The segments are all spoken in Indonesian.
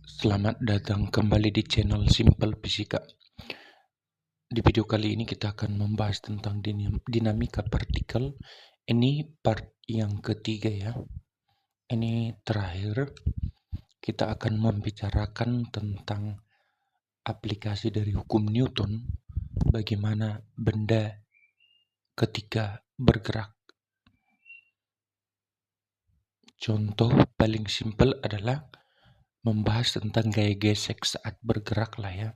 Selamat datang kembali di channel Simple Fisika. Di video kali ini kita akan membahas tentang dinamika partikel. Ini part yang ketiga ya. Ini terakhir kita akan membicarakan tentang aplikasi dari hukum Newton, bagaimana benda ketika bergerak. Contoh paling simpel adalah membahas tentang gaya gesek saat bergerak lah ya.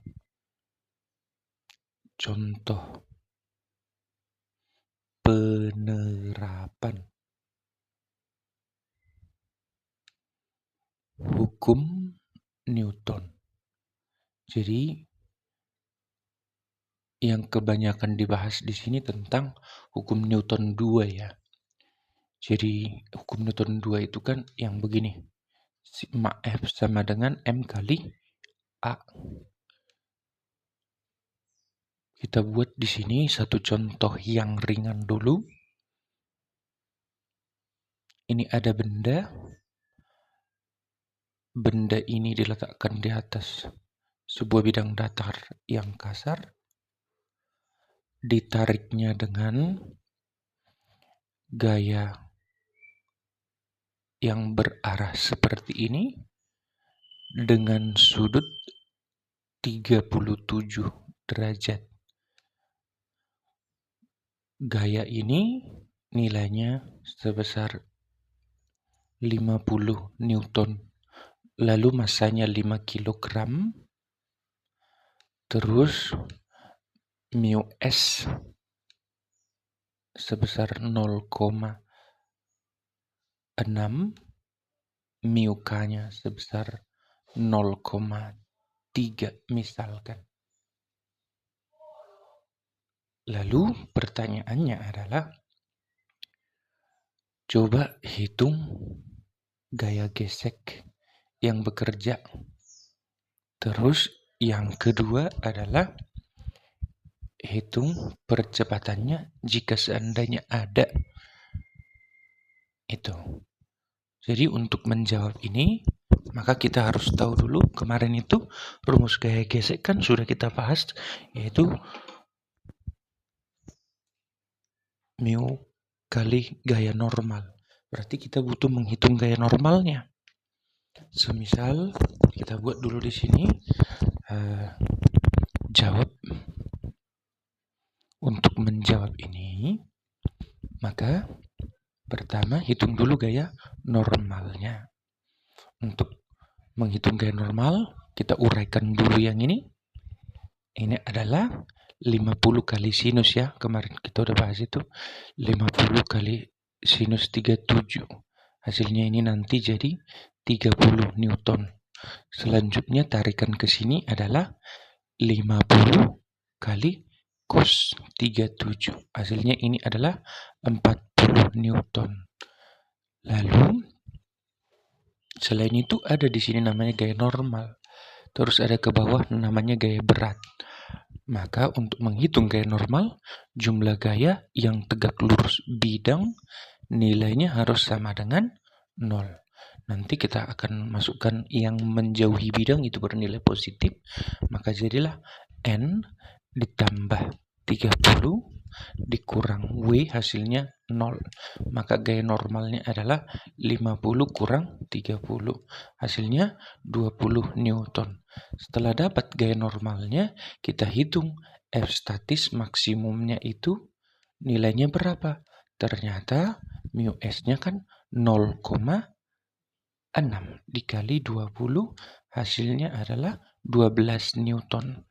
Contoh penerapan hukum Newton. Jadi yang kebanyakan dibahas di sini tentang hukum Newton 2 ya. Jadi hukum Newton 2 itu kan yang begini. Sigma F sama dengan M kali A. Kita buat di sini satu contoh yang ringan dulu. Ini ada benda. Benda ini diletakkan di atas sebuah bidang datar yang kasar. Ditariknya dengan gaya yang berarah seperti ini dengan sudut 37 derajat. Gaya ini nilainya sebesar 50 Newton. Lalu masanya 5 kg. Terus mu S sebesar 0,6, mu K-nya sebesar 0,3 misalkan. Lalu pertanyaannya adalah, coba hitung gaya gesek yang bekerja. Terus yang kedua adalah hitung percepatannya jika seandainya ada. Itu. Jadi untuk menjawab ini, maka kita harus tahu dulu, kemarin itu rumus gaya gesek kan sudah kita bahas, yaitu mu kali gaya normal. Berarti kita butuh menghitung gaya normalnya. Semisal kita buat dulu di sini, jawab. Untuk menjawab ini, maka pertama hitung dulu gaya normalnya. Untuk menghitung gaya normal, kita uraikan dulu yang ini. Ini adalah 50 kali sinus ya. Kemarin kita udah bahas itu. 50 kali sinus 37. Hasilnya ini nanti jadi 30 Newton. Selanjutnya tarikan ke sini adalah 50 kali cos 37. Hasilnya ini adalah 40 Newton. Lalu selain itu ada di sini namanya gaya normal. Terus ada ke bawah namanya gaya berat. Maka untuk menghitung gaya normal, jumlah gaya yang tegak lurus bidang nilainya harus sama dengan 0. Nanti kita akan masukkan yang menjauhi bidang itu bernilai positif. Maka jadilah N ditambah 30 dikurang W hasilnya 0. Maka gaya normalnya adalah 50 kurang 30. Hasilnya 20 Newton. Setelah dapat gaya normalnya, kita hitung F statis maksimumnya itu nilainya berapa. Ternyata mu S-nya kan 0,6 dikali 20, hasilnya adalah 12 Newton.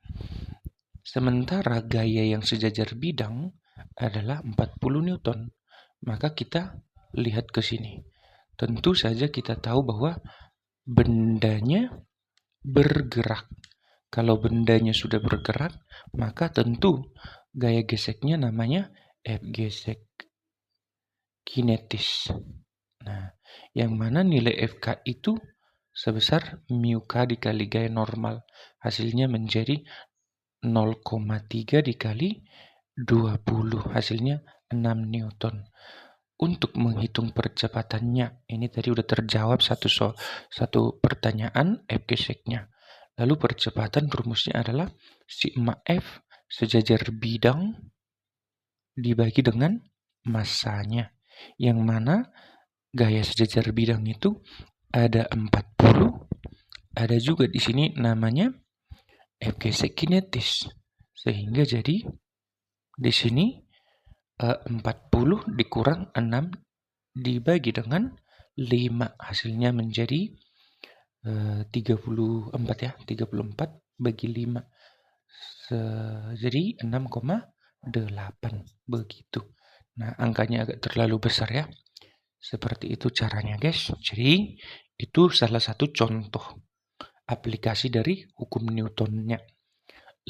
Sementara gaya yang sejajar bidang adalah 40 Newton. Maka kita lihat ke sini. Tentu saja kita tahu bahwa bendanya bergerak. Kalau bendanya sudah bergerak, maka tentu gaya geseknya namanya F gesek kinetis. Nah, yang mana nilai FK itu sebesar mu K dikali gaya normal. Hasilnya menjadi 0,3 dikali 20. Hasilnya 6 Newton. untuk menghitung percepatannya, ini tadi udah terjawab satu pertanyaan F geseknya. Lalu percepatan rumusnya adalah sigma F sejajar bidang dibagi dengan massanya. Yang mana gaya sejajar bidang itu ada 40, ada juga di sini namanya F gesek kinetis. Sehingga jadi di sini 40 dikurang 6 dibagi dengan 5. Hasilnya menjadi 34 ya. 34 bagi 5. Jadi 6,8 begitu. Nah, angkanya agak terlalu besar ya. Seperti itu caranya, guys. Jadi itu salah satu contoh aplikasi dari hukum Newtonnya.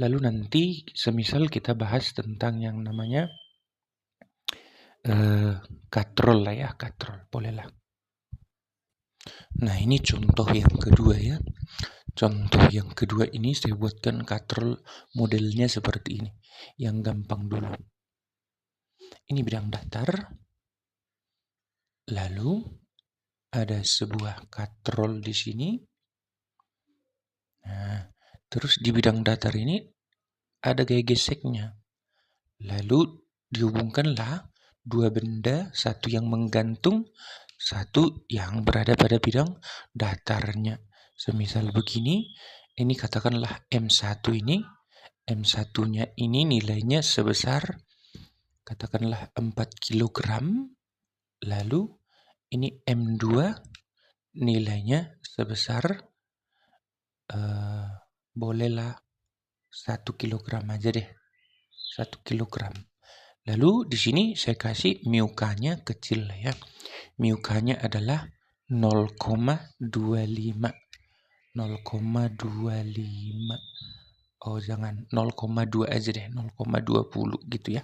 Lalu nanti semisal kita bahas tentang yang namanya katrol lah ya, katrol, bolehlah. Nah, ini contoh yang kedua ya. Contoh yang kedua ini saya buatkan katrol modelnya seperti ini. Yang gampang dulu. Ini bidang datar. Lalu ada sebuah katrol di sini. Nah, terus di bidang datar ini ada gaya geseknya. Lalu dihubungkanlah dua benda, satu yang menggantung, satu yang berada pada bidang datarnya. Semisal begini, ini katakanlah M1 ini, M1-nya ini nilainya sebesar katakanlah 4 kg, lalu ini M2 nilainya sebesar bolehlah 1 kg aja deh. 1 kg. Lalu di sini saya kasih μk-nya kecil ya. μk-nya adalah 0,25. 0,25. Oh, jangan 0,2 aja deh, 0,20 gitu ya.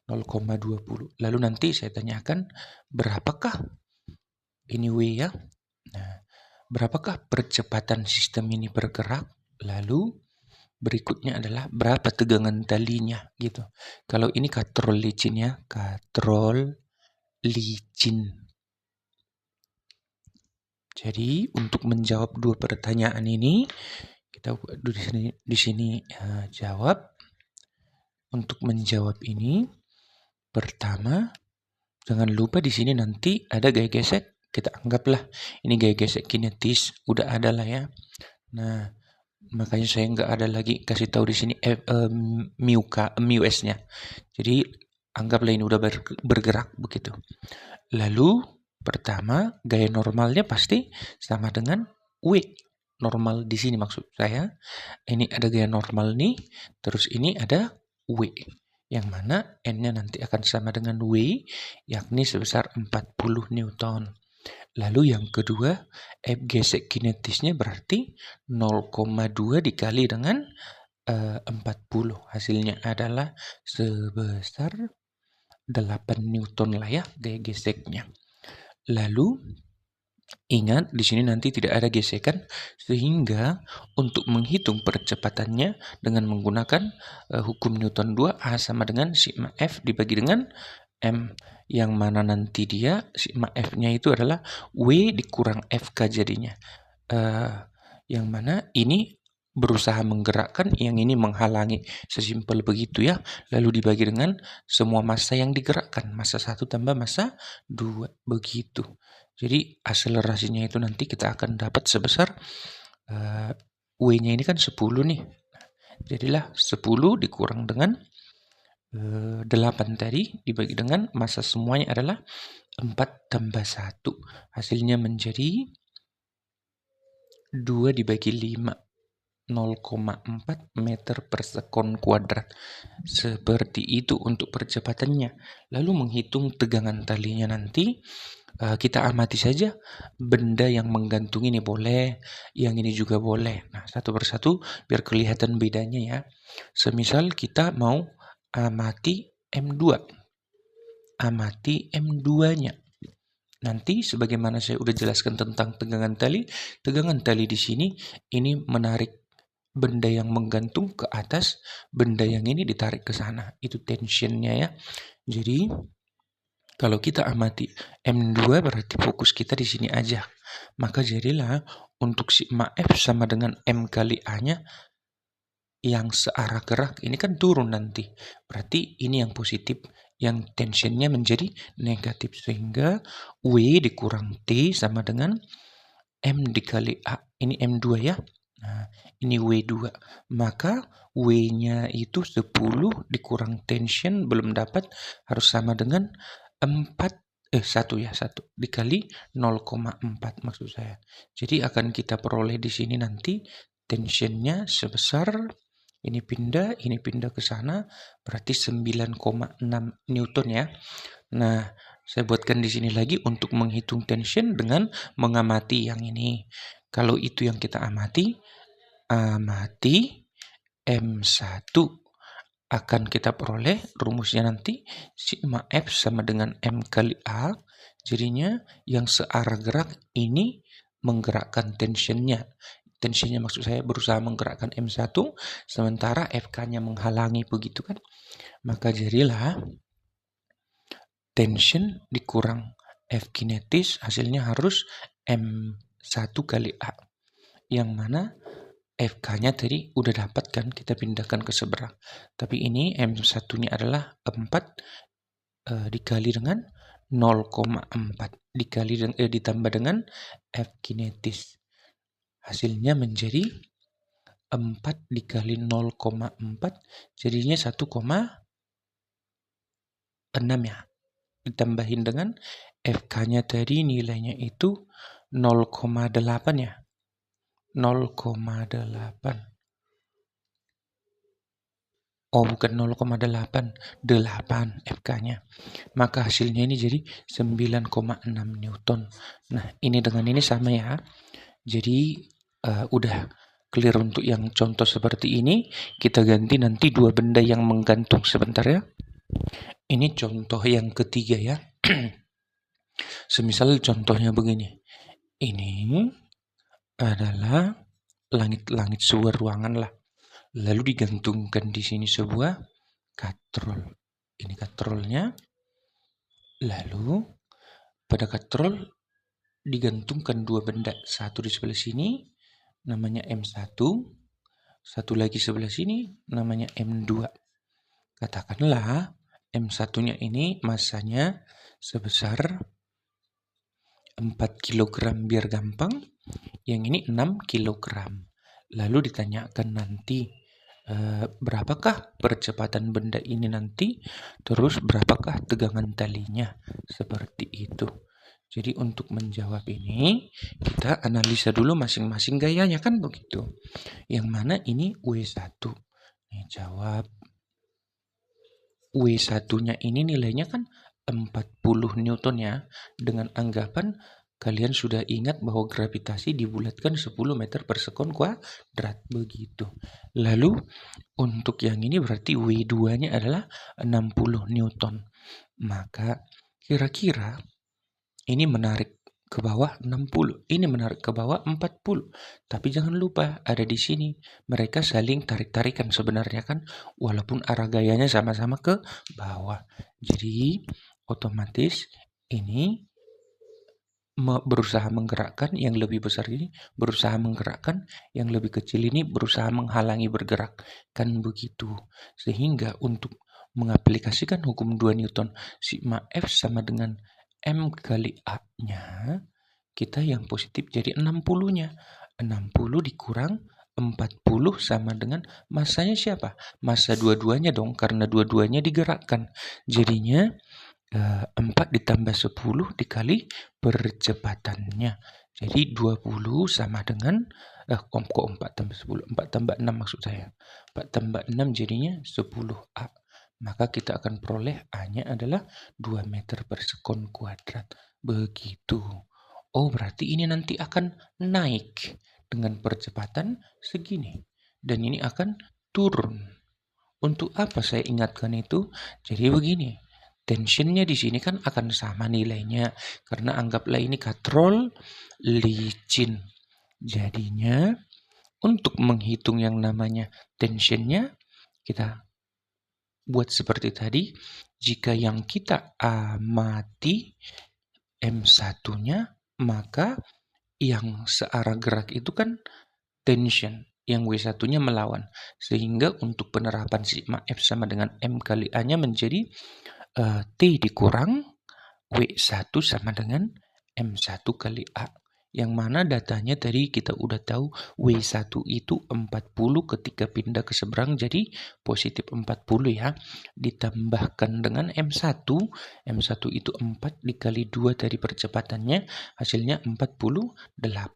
0,20. Lalu nanti saya tanyakan berapakah ini W ya. Nah, berapakah percepatan sistem ini bergerak? Lalu berikutnya adalah berapa tegangan talinya gitu. Kalau ini katrol licin ya, katrol licin. Jadi untuk menjawab dua pertanyaan ini kita di sini jawab. Untuk menjawab ini pertama jangan lupa di sini nanti ada gaya gesek. Kita anggaplah ini gaya gesek kinetis udah ada lah ya. Nah, makanya saya nggak ada lagi kasih tahu di sini μs-nya. Jadi anggaplah ini udah bergerak begitu. Lalu pertama gaya normalnya pasti sama dengan W. Normal di sini maksud saya. Ini ada gaya normal nih, terus ini ada W. Yang mana N-nya nanti akan sama dengan W, yakni sebesar 40 Newton. Lalu yang kedua, F gesek kinetisnya berarti 0,2 dikali dengan 40. Hasilnya adalah sebesar 8 Newton lah ya gaya geseknya. Lalu ingat di sini nanti tidak ada gesekan sehingga untuk menghitung percepatannya dengan menggunakan hukum Newton 2 A sama dengan sigma F dibagi dengan M, yang mana nanti dia sigma F-nya itu adalah W dikurang FK jadinya. Yang mana ini berusaha menggerakkan, yang ini menghalangi. Sesimpel begitu ya. Lalu dibagi dengan semua massa yang digerakkan. Massa 1 tambah massa 2. Begitu. Jadi akselerasinya itu nanti kita akan dapat sebesar W-nya ini kan 10 nih. Jadilah 10 dikurang dengan 8 tadi dibagi dengan massa semuanya adalah 4 tambah 1. Hasilnya menjadi 2 dibagi 5. 0,4 meter per sekon kuadrat. Seperti itu untuk percepatannya. Lalu menghitung tegangan talinya nanti kita amati saja benda yang menggantung ini boleh, yang ini juga boleh. Nah, satu persatu biar kelihatan bedanya ya. Semisal kita mau amati M2. Amati M2-nya. Nanti sebagaimana saya udah jelaskan tentang tegangan tali di sini ini menarik benda yang menggantung ke atas, benda yang ini ditarik ke sana. Itu tensionnya ya. Jadi Kalau kita amati M2 berarti fokus kita di sini aja. Maka jadilah untuk sigma F sama dengan M kali A-nya yang searah gerak ini kan turun nanti. Berarti ini yang positif, yang tensionnya menjadi negatif. Sehingga W dikurang T sama dengan M dikali A. Ini M2 ya. Nah, ini W2. Maka W-nya itu 10 dikurang tension belum dapat harus sama dengan 1 dikali 0,4 maksud saya. Jadi akan kita peroleh di sini nanti tensionnya sebesar ini pindah ke sana berarti 9,6 Newton ya. Nah, saya buatkan di sini lagi untuk menghitung tension dengan mengamati yang ini. Kalau itu yang kita amati M1 akan kita peroleh rumusnya nanti sigma F sama dengan M kali A. Jadinya yang searah gerak ini menggerakkan tensionnya. Tensionnya maksud saya berusaha menggerakkan M1 sementara FK-nya menghalangi begitu kan. Maka jadilah tension dikurang F kinetis hasilnya harus M1 kali A. Yang mana FK-nya tadi udah dapat kan kita pindahkan ke seberang. Tapi ini M1-nya adalah 4 dikali dengan 0,4 ditambah dengan F kinetis. Hasilnya menjadi 4 dikali 0,4 jadinya 1,6 ya. Ditambahin dengan FK-nya tadi nilainya itu 0,8 ya. 0,8. Oh, bukan 0,8, 8 FK-nya. Maka hasilnya ini jadi 9,6 Newton. Nah, ini dengan ini sama ya. Jadi udah clear untuk yang contoh seperti ini. Kita ganti nanti dua benda yang menggantung sebentar ya. Ini contoh yang ketiga ya. Semisal contohnya begini. Ini adalah langit-langit sebuah ruangan lah. Lalu digantungkan di sini sebuah katrol. Ini katrolnya. Lalu pada katrol digantungkan dua benda. Satu di sebelah sini namanya M1. Satu lagi sebelah sini namanya M2. Katakanlah M1-nya ini masanya sebesar 4 kg biar gampang. Yang ini 6 kg. Lalu ditanyakan nanti berapakah percepatan benda ini nanti, terus berapakah tegangan talinya, seperti itu. Jadi untuk menjawab ini kita analisa dulu masing-masing gayanya kan begitu. Yang mana ini W1. Nih jawab. W1-nya ini nilainya kan 40 Newton ya. Dengan anggapan kalian sudah ingat bahwa gravitasi dibulatkan 10 meter per sekon kuadrat begitu. Lalu untuk yang ini berarti W2-nya adalah 60 Newton. Maka kira-kira ini menarik ke bawah 60, ini menarik ke bawah 40. Tapi jangan lupa ada di sini mereka saling tarik-tarikan sebenarnya kan, walaupun arah gayanya sama-sama ke bawah. Jadi otomatis ini berusaha menggerakkan yang lebih besar ini, berusaha menggerakkan yang lebih kecil ini, berusaha menghalangi bergerak. Kan begitu. Sehingga untuk mengaplikasikan hukum 2 Newton, sigma F sama dengan M kali A-nya, kita yang positif jadi 60-nya. 60 dikurang 40 sama dengan masanya siapa? Massa dua-duanya dong, karena dua-duanya digerakkan. Jadinya 4 ditambah 10 dikali percepatannya. Jadi 20 sama dengan kok 4 tambah 10, 4 tambah 6 maksud saya. 4 tambah 6 jadinya 10A. Maka kita akan peroleh A-nya adalah 2 meter per sekon kuadrat. Begitu. Oh, berarti ini nanti akan naik dengan percepatan segini. Dan ini akan turun. Untuk apa saya ingatkan itu? Jadi begini. Tensionnya di sini kan akan sama nilainya. Karena anggaplah ini katrol licin. Jadinya untuk menghitung yang namanya tensionnya kita buat seperti tadi, jika yang kita amati M1-nya, maka yang searah gerak itu kan tension, yang W1-nya melawan. Sehingga untuk penerapan sigma F sama dengan M kali A-nya menjadi T dikurang W1 sama dengan M1 kali A. Yang mana datanya tadi kita udah tahu W1 itu 40 ketika pindah ke seberang jadi positif 40 ya. Ditambahkan dengan M1 itu 4 dikali 2 dari percepatannya hasilnya 48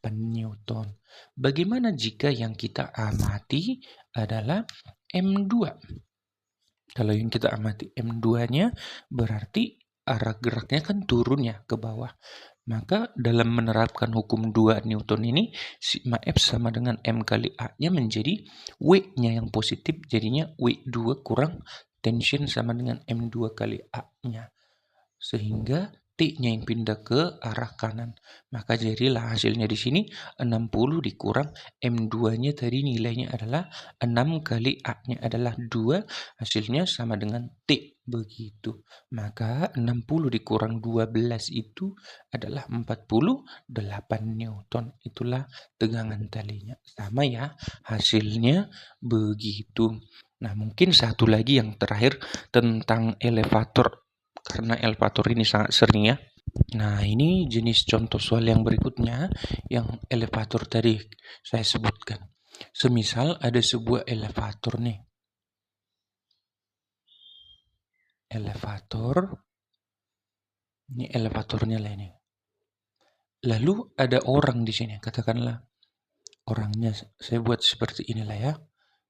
Newton. Bagaimana jika yang kita amati adalah M2? Kalau yang kita amati M2-nya berarti arah geraknya kan turun ya ke bawah. Maka dalam menerapkan hukum 2 Newton ini, sigma F sama dengan M kali A-nya menjadi W-nya yang positif, jadinya W2 kurang tension sama dengan M2 kali A-nya. Sehingga T-nya yang pindah ke arah kanan. Maka jadilah hasilnya di sini 60 dikurang M2-nya tadi nilainya adalah 6 kali A-nya adalah 2, hasilnya sama dengan T. Begitu. Maka 60 dikurang 12 itu adalah 48 Newton. Itulah tegangan talinya. Sama ya hasilnya begitu. Nah mungkin satu lagi yang terakhir tentang elevator. Karena elevator ini sangat sering ya. Nah ini jenis contoh soal yang berikutnya yang elevator tadi saya sebutkan. Semisal ada sebuah elevator nih. Elevator. Ini elevatornya lah ini. Lalu ada orang di sini. Katakanlah orangnya saya buat seperti inilah ya.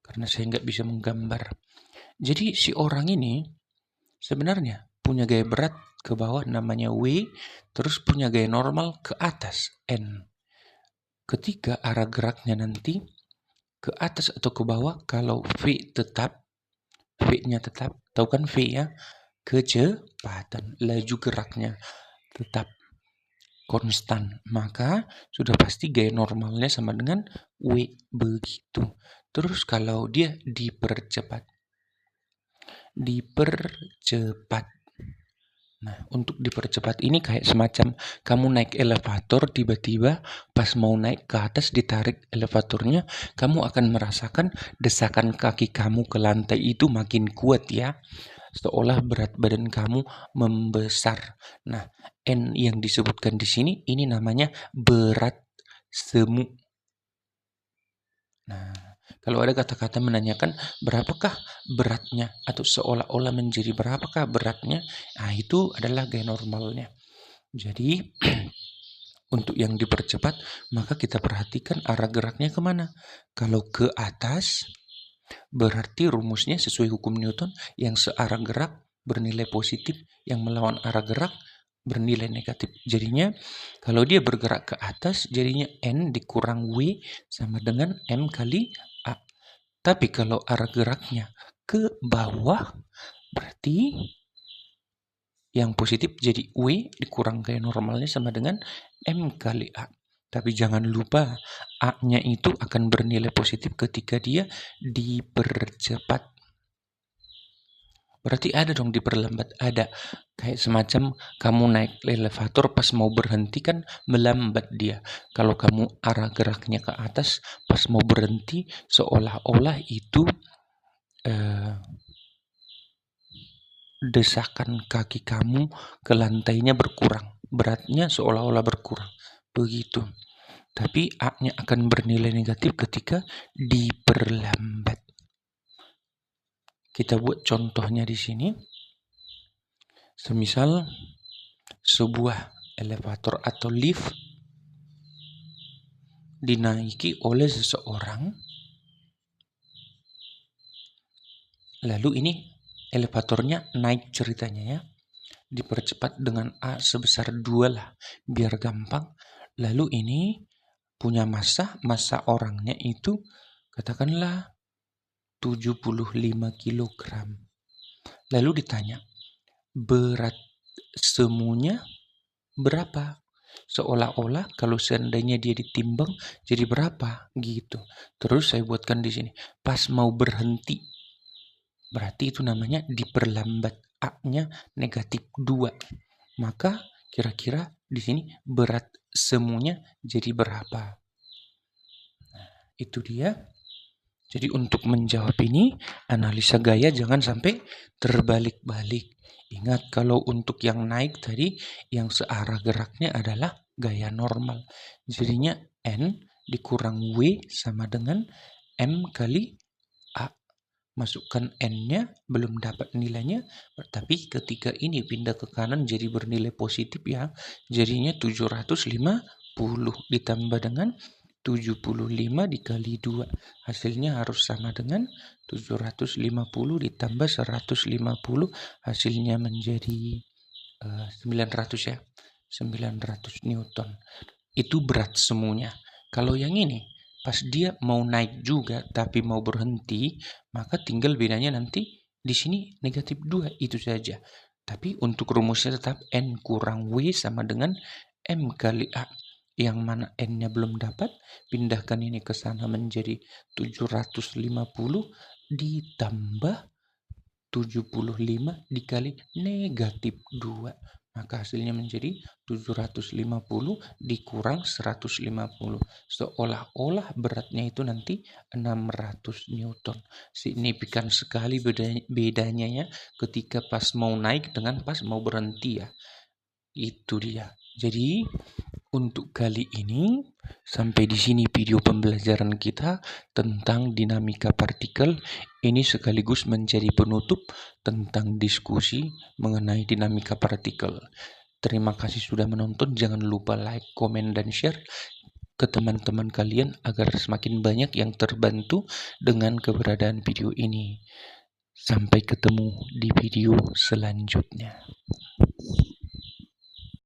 Karena saya nggak bisa menggambar. Jadi si orang ini sebenarnya punya gaya berat ke bawah namanya W, terus punya gaya normal ke atas N. Ketika arah geraknya nanti ke atas atau ke bawah, kalau V tetap, V-nya tetap, tahu kan V ya, kecepatan, laju geraknya tetap konstan, maka sudah pasti gaya normalnya sama dengan W begitu. Terus kalau dia dipercepat. Nah, untuk dipercepat ini kayak semacam kamu naik elevator, tiba-tiba pas mau naik ke atas ditarik elevatornya, kamu akan merasakan desakan kaki kamu ke lantai itu makin kuat ya. Seolah berat badan kamu membesar. Nah, N yang disebutkan di sini ini namanya berat semu. Nah, kalau ada kata-kata menanyakan berapakah beratnya atau seolah-olah menjadi berapakah beratnya, nah itu adalah gaya normalnya. Jadi untuk yang dipercepat maka kita perhatikan arah geraknya kemana. Kalau ke atas berarti rumusnya sesuai hukum Newton yang searah gerak bernilai positif, yang melawan arah gerak bernilai negatif. Jadinya kalau dia bergerak ke atas jadinya N dikurang W sama dengan M kali A. Tapi kalau arah geraknya ke bawah berarti yang positif jadi W dikurang gaya normalnya sama dengan M kali A. Tapi jangan lupa A-nya itu akan bernilai positif ketika dia dipercepat. Berarti ada dong diperlambat, ada. Kayak semacam kamu naik elevator pas mau berhenti kan melambat dia. Kalau kamu arah geraknya ke atas, pas mau berhenti seolah-olah itu desakan kaki kamu ke lantainya berkurang. Beratnya seolah-olah berkurang. Begitu. Tapi A-nya akan bernilai negatif ketika diperlambat. Kita buat contohnya di sini. Semisal sebuah elevator atau lift dinaiki oleh seseorang. Lalu ini elevatornya naik ceritanya ya. Dipercepat dengan A sebesar 2 lah. Biar gampang. Lalu ini punya massa orangnya itu katakanlah 75 kg. Lalu ditanya, berat semuanya berapa? Seolah-olah kalau seandainya dia ditimbang jadi berapa gitu. Terus saya buatkan di sini. Pas mau berhenti berarti itu namanya diperlambat, A-nya negatif 2. Maka kira-kira di sini berat semuanya jadi berapa? Nah, itu dia. Jadi untuk menjawab ini, analisa gaya jangan sampai terbalik-balik. Ingat kalau untuk yang naik tadi, yang searah geraknya adalah gaya normal. Jadinya N dikurang W sama dengan M kali A. Masukkan N-nya, belum dapat nilainya, tapi ketika ini pindah ke kanan jadi bernilai positif ya. Jadinya 750 ditambah dengan 75 dikali 2. Hasilnya harus sama dengan 750 ditambah 150. Hasilnya menjadi 900 ya. 900 Newton. Itu berat semuanya. Kalau yang ini, pas dia mau naik juga tapi mau berhenti, maka tinggal bedanya nanti di sini negatif 2 itu saja. Tapi untuk rumusnya tetap N kurang W sama dengan M kali A. Yang mana N-nya belum dapat, pindahkan ini ke sana menjadi 750 ditambah 75 dikali negatif 2. Maka hasilnya menjadi 750 dikurang 150. Seolah-olah beratnya itu nanti 600 Newton. Signifikan sekali bedanya ya ketika pas mau naik dengan pas mau berhenti ya. Itu dia. Jadi untuk kali ini sampai di sini video pembelajaran kita tentang dinamika partikel. Ini sekaligus menjadi penutup tentang diskusi mengenai dinamika partikel. Terima kasih sudah menonton. Jangan lupa like, komen, dan share ke teman-teman kalian agar semakin banyak yang terbantu dengan keberadaan video ini. Sampai ketemu di video selanjutnya.